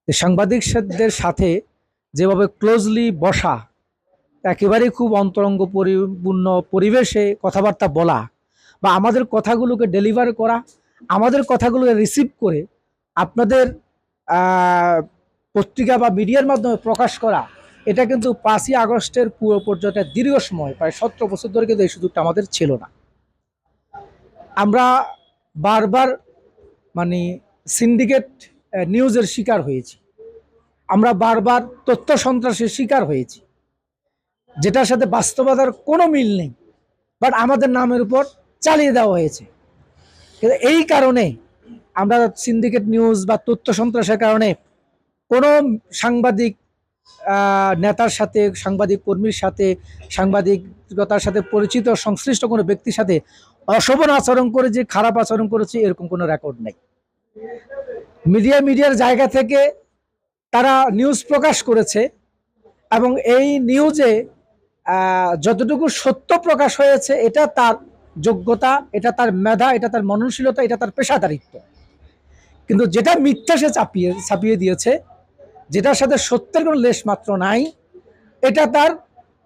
যে সাংবাদিকদের সাথে যেভাবে ক্লোজলি বসা, একেবারেই খুব অন্তরঙ্গ পরিপূর্ণ পরিবেশে কথাবার্তা বলা বা আমাদের কথাগুলোকে ডেলিভার করা, আমাদের কথাগুলোকে রিসিভ করে আপনাদের পত্রিকা বা মিডিয়ার মাধ্যমে প্রকাশ করা, এটা কিন্তু 5ই আগস্টের পুরো পর্যন্ত দীর্ঘ সময় প্রায় 17 বছর ধরে কিন্তু এই সুযোগটা আমাদের ছিল না। আমরা বারবার মানে সিন্ডিকেট নিউজের শিকার হয়েছি, আমরা বারবার তথ্য সন্ত্রাসের শিকার হয়েছি, যেটার সাথে বাস্তবতার কোনো মিল নেই, বাট আমাদের নামের উপর চালিয়ে দেওয়া হয়েছে। কিন্তু এই কারণে আমরা সিন্ডিকেট নিউজ বা তথ্য সন্ত্রাসের কারণে কোনো সাংবাদিক নেতার সাথে, সাংবাদিক কর্মীর সাথে, সাংবাদিকতার সাথে পরিচিত সংশ্লিষ্ট কোনো ব্যক্তির সাথে অশোভন আচরণ করে যে খারাপ আচরণ করেছে এরকম কোনো রেকর্ড নেই। মিডিয়ার জায়গা থেকে তারা নিউজ প্রকাশ করেছে এবং এই নিউজে যতটুকু সত্য প্রকাশ হয়েছে এটা তার যোগ্যতা, এটা তার মেধা, এটা তার মননশীলতা, এটা তার পেশাদারিত্ব। কিন্তু যেটা মিথ্যা সে ছাপিয়ে দিয়েছে, যেটার সাথে সত্যের কোনো লেশ মাত্র নাই, এটা তার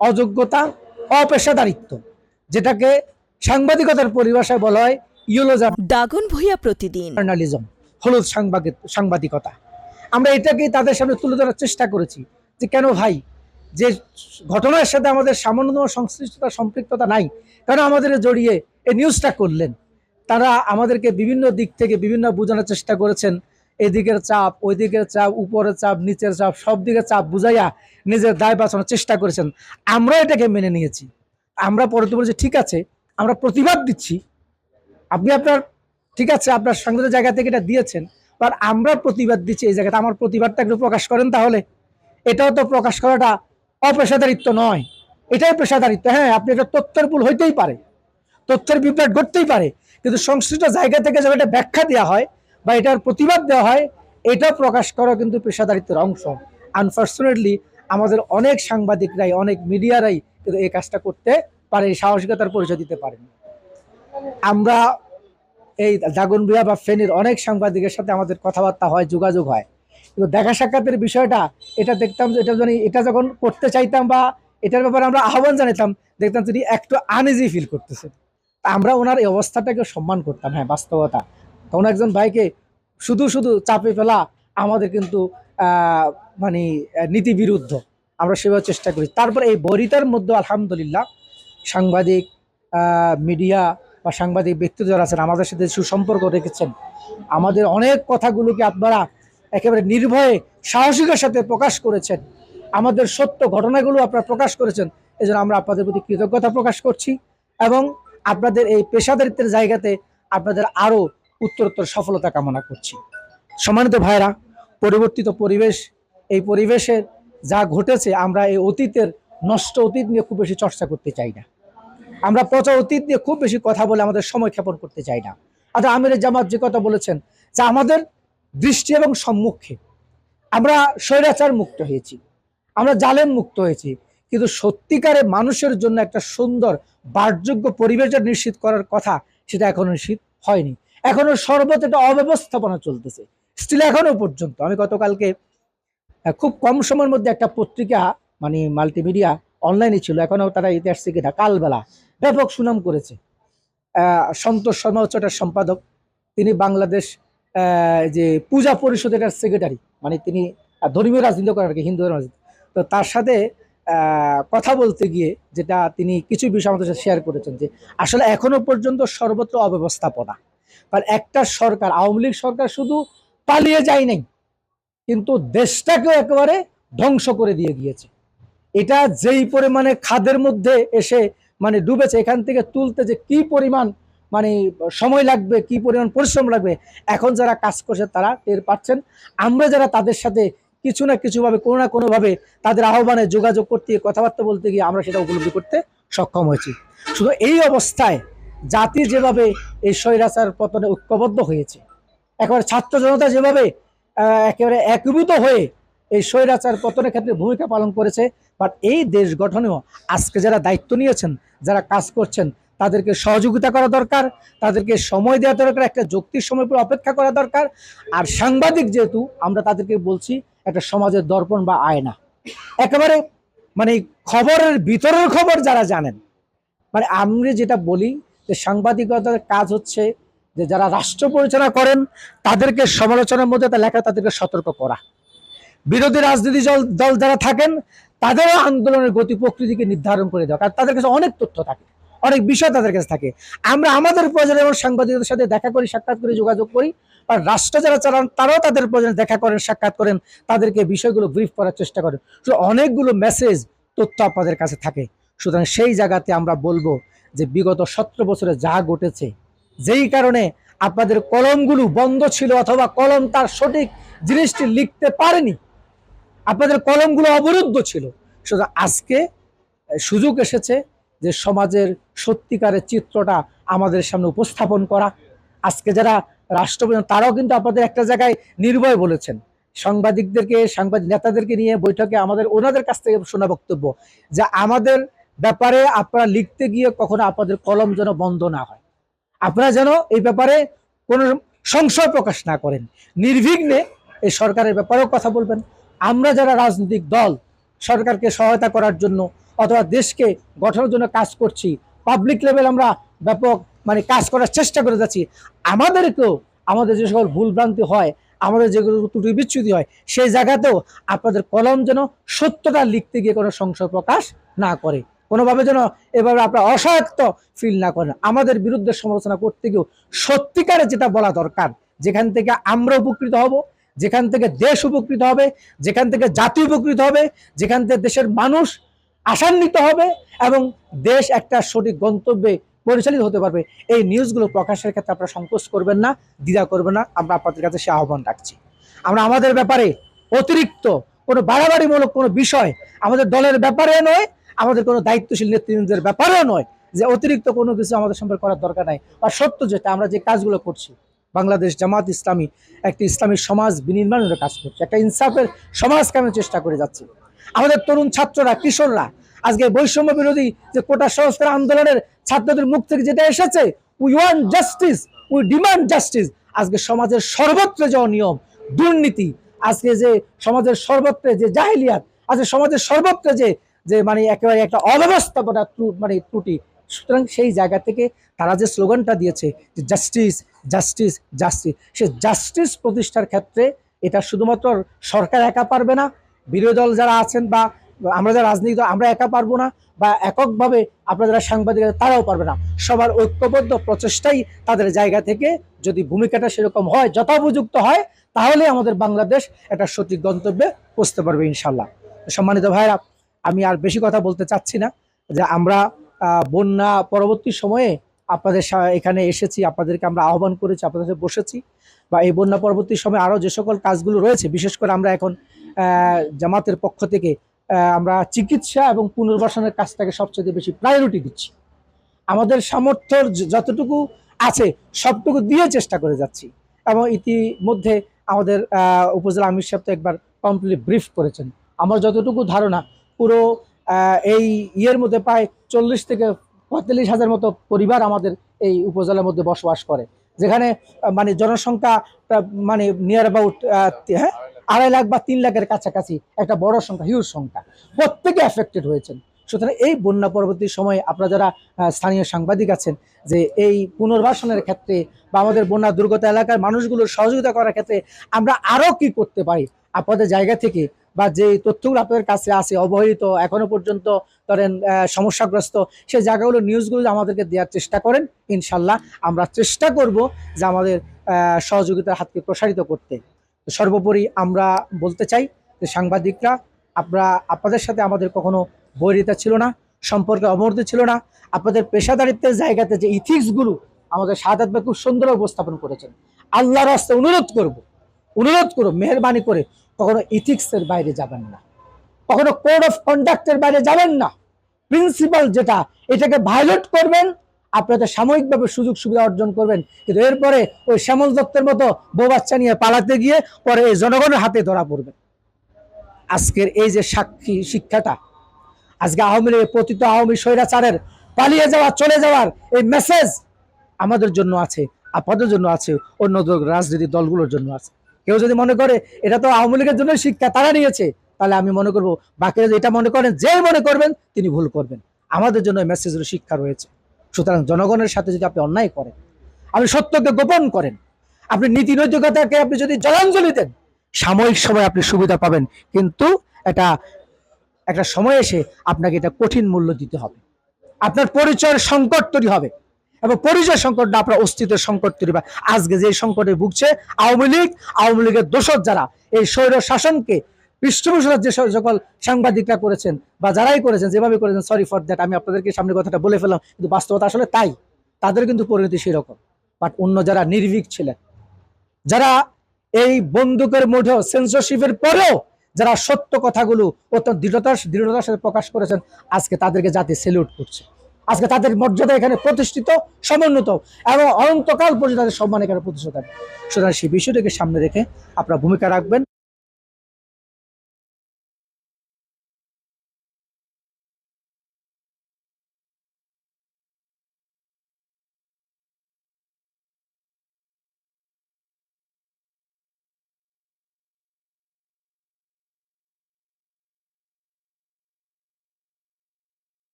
অযোগ্যতা, অপেশাদারিত্ব, যেটাকে সাংবাদিকতার পরিভাষায় বলা হয় ইয়েলো দাগন ভূঁইয়া প্রতিদিন জার্নালিজম, হলুদ সাংবাদিকতা। আমরা এটাকেই তাদের সামনে তুলে ধরার চেষ্টা করেছি যে কেন ভাই, যে ঘটনার সাথে আমাদের সামান্যতম সংশ্লিষ্টতা সম্পৃক্ততা নাই, কেন আমাদের জড়িয়ে এই নিউজটা করলেন। তারা আমাদেরকে বিভিন্ন দিক থেকে বিভিন্ন বোঝানোর চেষ্টা করেছেন, এদিকের চাপ, ওই দিকের চাপ, উপরের চাপ, নিচের চাপ, সব দিকে চাপ বুঝাইয়া নিজের দায় বাঁচানোর চেষ্টা করেছেন। আমরা এটাকে মেনে নিয়েছি। আমরা পরবর্তী বলেছি ঠিক আছে, আমরা প্রতিবাদ দিচ্ছি, আপনি আপনার ঠিক আছে আপনার সাংবাদিক জায়গা থেকে এটা দিয়েছেন, বাট আমরা প্রতিবাদ দিচ্ছি এই জায়গাতে, আমার প্রতিবাদটা একটু প্রকাশ করেন। তাহলে এটাও তো প্রকাশ করাটা অপেশাদারিত্ব নয়, এটাই পেশাদারিত্ব। হ্যাঁ, আপনি এটা তথ্যের ভুল হইতেই পারে, তথ্যের বিভ্রাট ঘটতেই পারে, কিন্তু সংশ্লিষ্ট জায়গা থেকে যখন এটা ব্যাখ্যা দেওয়া হয় বা এটার প্রতিবাদ দেওয়া হয়, এটা প্রকাশ করা কিন্তু পেশাদারিত্বের অংশ। আনফর্চুনেটলি আমাদের অনেক সাংবাদিকরাই, অনেক মিডিয়ারাই কিন্তু এই কাজটা করতে পারে, সাহসিকতার পরিচয় দিতে পারেন। আমরা এই দাগনভূঞা বা ফেনীর অনেক সাংবাদিকের সাথে আমাদের কথাবার্তা হয়, যোগাযোগ হয়, কিন্তু দেখা সাক্ষাতের বিষয়টা এটা দেখতাম যে এটা যখন করতে চাইতাম বা এটার ব্যাপারে আমরা আহ্বান জানাতাম, দেখতাম তিনি একটু আনইজি ফিল করতেছেন। আমরা ওনার এই অবস্থাটাকে সম্মান করতাম। হ্যাঁ, বাস্তবতা তখন একজন ভাইকে শুধু চাপে ফেলা আমাদের কিন্তু মানে নীতি বিরুদ্ধ, আমরা সেভাবে চেষ্টা করি। তারপরে এই বরিতার মধ্যে আলহামদুলিল্লাহ সাংবাদিক, মিডিয়া বা সাংবাদিক ব্যক্তিত্ব যারা আছেন আমাদের সাথে সুসম্পর্ক রেখেছেন, আমাদের অনেক কথাগুলোকে আপনারা একেবারে নির্ভয়ে সাহসিকের সাথে প্রকাশ করেছেন, আমাদের সত্য ঘটনাগুলো আপনারা প্রকাশ করেছেন। এজন্য আমরা আপনাদের প্রতি কৃতজ্ঞতা প্রকাশ করছি এবং আপনাদের এই পেশাদারিত্বের জায়গাতে আপনাদের আরো উত্তরোত্তর সফলতা কামনা করছি। সম্মানিত ভাইরা, পরিবর্তিত পরিবেশ, এই পরিবেশে যা ঘটেছে, আমরা এই অতীতের নষ্ট অতীত নিয়ে খুব বেশি চর্চা করতে চাই না, আমরা পচা অতীত নিয়ে খুব বেশি কথা বলে আমাদের সময় ক্ষেপণ করতে চাই না। আচ্ছা, আমির জামাত যে কথা বলেছেন যে আমাদের দৃষ্টি এবং সম্মুখে আমরা স্বৈরাচার মুক্ত হয়েছি, আমরা জালেম মুক্ত হয়েছি, কিন্তু সত্যিকারে মানুষের জন্য একটা সুন্দর বাসযোগ্য পরিবেশ নিশ্চিত করার কথা, সেটা এখনো নিশ্চিত হয়নি। এখনো সর্বত্র একটা অব্যবস্থাপনা চলতেছে স্টিল এখনো পর্যন্ত। আমি গতকালকে খুব কম সময়ের মধ্যে একটা পত্রিকা, মানে মাল্টিমিডিয়া অনলাইনে ছিল, এখনো তারা ইতিহাস থেকে কালবেলা ব্যাপক সুনাম করেছে। সন্তোষ শর্মা হচ্ছে এটার সম্পাদক, তিনি বাংলাদেশ যে পূজা পরিষদের সেক্রেটারি, মানে তিনি ধর্মীয় রাজনীতি করেন আর কি, হিন্দু রাজনীতি। তো তার সাথে কথা বলতে গিয়ে যেটা তিনি কিছু বিষয় আমাদের সাথে শেয়ার করেছেন যে আসলে এখনো পর্যন্ত সর্বত্র অব্যবস্থাপনা। কারণ একটা সরকার, আওয়ামী লীগ সরকার শুধু পালিয়ে যায় নাই, কিন্তু দেশটাকেও একেবারে ধ্বংস করে দিয়ে গিয়েছে। এটা যেই পরিমাণে খাদের মধ্যে এসে মানে ডুবেছে, এখান থেকে তুলতে যে কি পরিমাণ মানে সময় লাগবে, কি পরিমাণ পরিশ্রম লাগবে, এখন যারা কাজ করছে তারা টের পাচ্ছেন। আমরা যারা তাদের সাথে কিছু না কিছুভাবে কোনো না কোনোভাবে তাদের আহ্বানে যোগাযোগ করতে, কথাবার্তা বলতে গিয়ে আমরা সেটা উপলব্ধি করতে সক্ষম হয়েছি। শুধু এই অবস্থায় জাতি যেভাবে এই স্বৈরাচার পতনে ঐক্যবদ্ধ হয়েছে, একেবারে ছাত্র জনতা যেভাবে একেবারে একীভূত হয়ে এই স্বৈরাচার পতনের ক্ষেত্রে ভূমিকা পালন করেছে, বাট এই দেশ গঠনেও আজকে যারা দায়িত্ব নিয়েছেন, যারা কাজ করছেন, তাদেরকে সহযোগিতা করা দরকার, তাদেরকে সময় দেওয়া দরকার, একটা যৌক্তিক সময় পর অপেক্ষা করা দরকার। আর সাংবাদিক যেহেতু, আমরা তাদেরকে বলছি একটা সমাজের দর্পণ বা আয়না, একেবারে মানে খবরের ভিতরের খবর যারা জানেন। মানে আমরা যেটা বলি যে সাংবাদিকতার কাজ হচ্ছে যে যারা রাষ্ট্র পরিচালনা করেন তাদেরকে সমালোচনার মধ্যে তা লেখা, তাদেরকে সতর্ক করা। বিরোধী রাজনীতি দল যারা থাকেন তাদেরও আন্দোলনের গতি প্রকৃতিকে নির্ধারণ করে দেওয়া, কারণ তাদের কাছে অনেক তথ্য থাকে, অনেক বিষয় তাদের কাছে থাকে। আমরা আমাদের প্রয়োজনে এবং সাংবাদিকদের সাথে দেখা করি, সাক্ষাৎ করি, যোগাযোগ করি। আর রাষ্ট্র যারা চালান তারাও তাদের প্রয়োজনে দেখা করেন, সাক্ষাৎ করেন, তাদেরকে বিষয়গুলো ব্রিফ করার চেষ্টা করেন। অনেকগুলো মেসেজ, তথ্য আপনাদের কাছে থাকে। সুতরাং সেই জায়গাতে আমরা বলবো যে বিগত 17 বছরে যা ঘটেছে, যেই কারণে আপনাদের কলমগুলো বন্ধ ছিল অথবা কলম তার সঠিক জিনিসটি লিখতে পারেনি, আপনাদের কলমগুলো অবরুদ্ধ ছিল। সুতরাং আজকে সুযোগ এসেছে যে সমাজের সত্যিকারের চিত্রটা আমাদের সামনে উপস্থাপন করা। আজকে যারা রাষ্ট্রপ্রধান তারাও কিন্তু আপনাদের একটা জায়গায় নির্ভয় বলেছেন, সাংবাদিকদেরকে, সাংবাদিক নেতাদেরকে নিয়ে বৈঠকে আমাদের ওনাদের কাছ থেকে শোনা বক্তব্য যে আমাদের ব্যাপারে আপনারা লিখতে গিয়ে কখনো আপনাদের কলম যেন বন্ধ না হয়, আপনারা যেন এই ব্যাপারে কোনো সংশয় প্রকাশ না করেন, নির্বিঘ্নে এই সরকারের ব্যাপারেও কথা বলবেন। আমরা যারা রাজনৈতিক দল সরকারকে সহায়তা করার জন্য অথবা দেশকে গঠনের জন্য কাজ করছি, পাবলিক লেভেল আমরা ব্যাপক মানে কাজ করার চেষ্টা করে যাচ্ছি, আমাদেরকেও আমাদের যে সকল ভুলভ্রান্তি হয়, আমাদের যেগুলো ত্রুটি বিচ্যুতি হয়, সেই জায়গাতেও আপনাদের কলম যেন সত্যটা লিখতে গিয়ে কোনো সংশয় প্রকাশ না করে, কোনোভাবে যেন এভাবে আপনারা অসহায়ত্ব ফিল না করেন। আমাদের বিরুদ্ধে সমালোচনা করতে গিয়েও সত্যিকারে যেটা বলা দরকার, যেখান থেকে আমরা উপকৃত হব, যেখান থেকে দেশ উপকৃত হবে, যেখান থেকে জাতি উপকৃত হবে, যেখান থেকে দেশের মানুষ আশান্বিত হবে এবং দেশ একটা সঠিক গন্তব্যে পরিচালিত হতে পারবে, এই নিউজগুলো প্রকাশের ক্ষেত্রে আপনারা সংকোচ করবেন না, দ্বিধা করবেন না। আমরা আপনাদের কাছে সে আহ্বান রাখছি। আমরা আমাদের ব্যাপারে অতিরিক্ত কোনো বাড়াবাড়িমূলক কোনো বিষয় আমাদের দলের ব্যাপারে নয়, আমাদের কোনো দায়িত্বশীল নেতৃবৃন্দের ব্যাপারেও নয় যে অতিরিক্ত কোনো কিছু আমাদের সম্পর্কে করার দরকার নাই। আর সত্য যেটা, আমরা যে কাজগুলো করছি, বাংলাদেশ জামাত ইসলামী একটি ইসলামী সমাজ বিনির্মাণের কাজ করছে, একটা ইনসাফের সমাজ কামের চেষ্টা করে যাচ্ছে। আমাদের তরুণ ছাত্ররা, কিশোররা আজকে বৈষম্য বিরোধী যে কোটা সংস্কার আন্দোলনের ছাত্রদের মুখ থেকে যেটা এসেছে, we want justice, we demand justice. আজকে সমাজের সর্বত্র যে অনিয়ম, দুর্নীতি, আজকে যে সমাজের সর্বত্র যে জাহেলিয়াত, আজকে সমাজের সর্বত্র যে যে মানে একেবারে একটা অব্যবস্থাপনা মানে ত্রুটি, সুতরাং সেই জায়গা থেকে তারা যে স্লোগানটা দিয়েছে যে জাস্টিস জাস্টিস জাস্টিস, সে জাস্টিস প্রতিষ্ঠার ক্ষেত্রে এটা শুধুমাত্র সরকার একা পারবে না, বিরোধী দল যারা আছেন বা আমরা যারা রাজনীতি দল আমরা একা পারবো না, বা এককভাবে আপনারা যারা সাংবাদিক তারাও পারবে না। সবার ঐক্যবদ্ধ প্রচেষ্টাই তাদের জায়গা থেকে যদি ভূমিকাটা সেরকম হয়, যথোপযুক্ত হয়, তাহলে আমাদের বাংলাদেশ একটা সঠিক গন্তব্যে পৌঁছতে পারবে ইনশাল্লাহ। সম্মানিত ভাইরা, আমি আর বেশি কথা বলতে চাচ্ছি না। যে আমরা বন্যা পরবর্তী সময়ে আপনাদের এখানে এসেছি, আপনাদেরকে আমরা আহ্বান করেছি, আপনাদের সাথে বসেছি, বা এই বন্যা পরবর্তী সময়ে আরও যে সকল কাজগুলো রয়েছে, বিশেষ করে আমরা এখন জামাতের পক্ষ থেকে আমরা চিকিৎসা এবং পুনর্বাসনের কাজটাকে সবচেয়ে বেশি প্রায়োরিটি দিচ্ছি। আমাদের সামর্থ্যের যতটুকু আছে সবটুকু দিয়ে চেষ্টা করে যাচ্ছি। এবং ইতিমধ্যে আমাদের উপজেলা আমির সাহেব তো একবার কমপ্লিট ব্রিফ করেছেন। আমার যতটুকু ধারণা, পুরো এই ইয়ের মধ্যে প্রায় 40 থেকে 45 হাজার মতো পরিবার আমাদের এই উপজেলার মধ্যে বসবাস করে, যেখানে মানে জনসংখ্যা মানে নিয়ার অ্যাবাউট 2.5 লাখ বা 3 লাখের কাছাকাছি, একটা বড় সংখ্যা, হিউজ সংখ্যা, প্রত্যেকে এফেক্টেড হয়েছেন। সুতরাং এই বন্যা পরবর্তী সময়ে আপনারা যারা স্থানীয় সাংবাদিক আছেন, যে এই পুনর্বাসনের ক্ষেত্রে বা আমাদের বন্যা দুর্গত এলাকার মানুষগুলোর সহযোগিতা করার ক্ষেত্রে আমরা আরও কি করতে পারি আপনাদের জায়গা থেকে, বা যে তথ্যগুলো আপনাদের কাছে আছে অবহেলিত, এখনো পর্যন্ত ধরেন সমস্যাগ্রস্ত, সেই জায়গাগুলো নিউজগুলো আমাদেরকে দেওয়ার চেষ্টা করেন। ইনশাল্লাহ আমরা চেষ্টা করব যে আমাদের সহযোগিতার হাতকে প্রসারিত করতে। সর্বোপরি আমরা বলতে চাই যে সাংবাদিকরা, আপনাদের সাথে আমাদের কখনো বৈরিতা ছিল না, সম্পর্কে অবনতি ছিল না। আপনাদের পেশাদারিত্বের জায়গাতে যে ইথিক্সগুলো আমাদের শাহাদাত ভাই খুব সুন্দর উপস্থাপন করেছেন। আল্লাহর রাস্তায় অনুরোধ করব মেহরবানি করে কখনো ইথিক্সের বাইরে যাবেন না, কখনো কোড অফ কন্ডাক্টের বাইরে যাবেন না। প্রিন্সিপাল যেটা, এটাকে ভায়োলেট করবেন, আপনাদের সাময়িকভাবে সুযোগ সুবিধা অর্জন করবেন, কিন্তু এরপরে ওই শ্যামল দত্তের মতো বউ বাচ্চা নিয়ে পালাতে গিয়ে পরে এই জনগণের হাতে ধরা পড়বেন। আজকের এই যে সাক্ষী শিক্ষাটা, আজকে আওয়ামী লীগের পতিত আওয়ামী স্বৈরাচারের পালিয়ে যাওয়া, চলে যাওয়ার এই মেসেজ আমাদের জন্য আছে, আপনাদের জন্য আছে, অন্য রাজনৈতিক দলগুলোর জন্য আছে। কেউ যদি মনে করে এটা তো আওয়ামী লীগের জন্য শিক্ষা তারা নিয়েছে, তাহলে আমি মনে করবো বাকিরা যদি এটা মনে করেন, যে মনে করবেন তিনি ভুল করবেন। আমাদের জন্য মেসেজের শিক্ষা রয়েছে। সুতরাং জনগণের সাথে যদি আপনি অন্যায় করেন, আপনি সত্যকে গোপন করেন, আপনি নীতি নৈতিকতাকে আপনি যদি জলাঞ্জলি দেন, সাময়িক সময় আপনি সুবিধা পাবেন, কিন্তু এটা একটা সময় এসে আপনাকে এটা কঠিন মূল্য দিতে হবে। আপনার পরিচয়ের সংকট তৈরি হবে, এবং পরিচয় সংকট না, আপনার অস্তিত্বের সংকট তৈরি হবে। আজকে যে সংকটে ভুগছে আওয়ামী লীগের দোষর যারা এই স্বৈর শাসনকে পৃষ্ঠপোষকতার যে সকল সাংবাদিকরা করেছেন বা যারাই করেছেন, যেভাবে করেছেন, সরি ফর দ্যাট, আমি আপনাদেরকে সামনে কথাটা বলে ফেললাম, কিন্তু বাস্তবতা আসলে তাই। তাদের কিন্তু পরিণতি সেরকম। বাট অন্য যারা নির্ভীক ছিলেন, যারা এই বন্দুকের মুঠো সেন্সরশিপের পরেও যারা সত্য কথাগুলো অত্যন্ত দৃঢ়তার সাথে প্রকাশ করেছেন, আজকে তাদেরকে জাতি স্যালুট করছে। আজকে তাদের মর্যাদা এখানে প্রতিষ্ঠিত, সমুন্নত, এবং অনন্তকাল পর্যন্ত তাদের সম্মান এখানে প্রতিষ্ঠিত থাকবে। সুতরাং সেই বিষয়টাকে সামনে রেখে আপনারা ভূমিকা রাখবেন।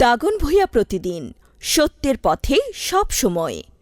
দাগন ভূঁইয়া প্রতিদিন, সত্যের পথে সব সময়।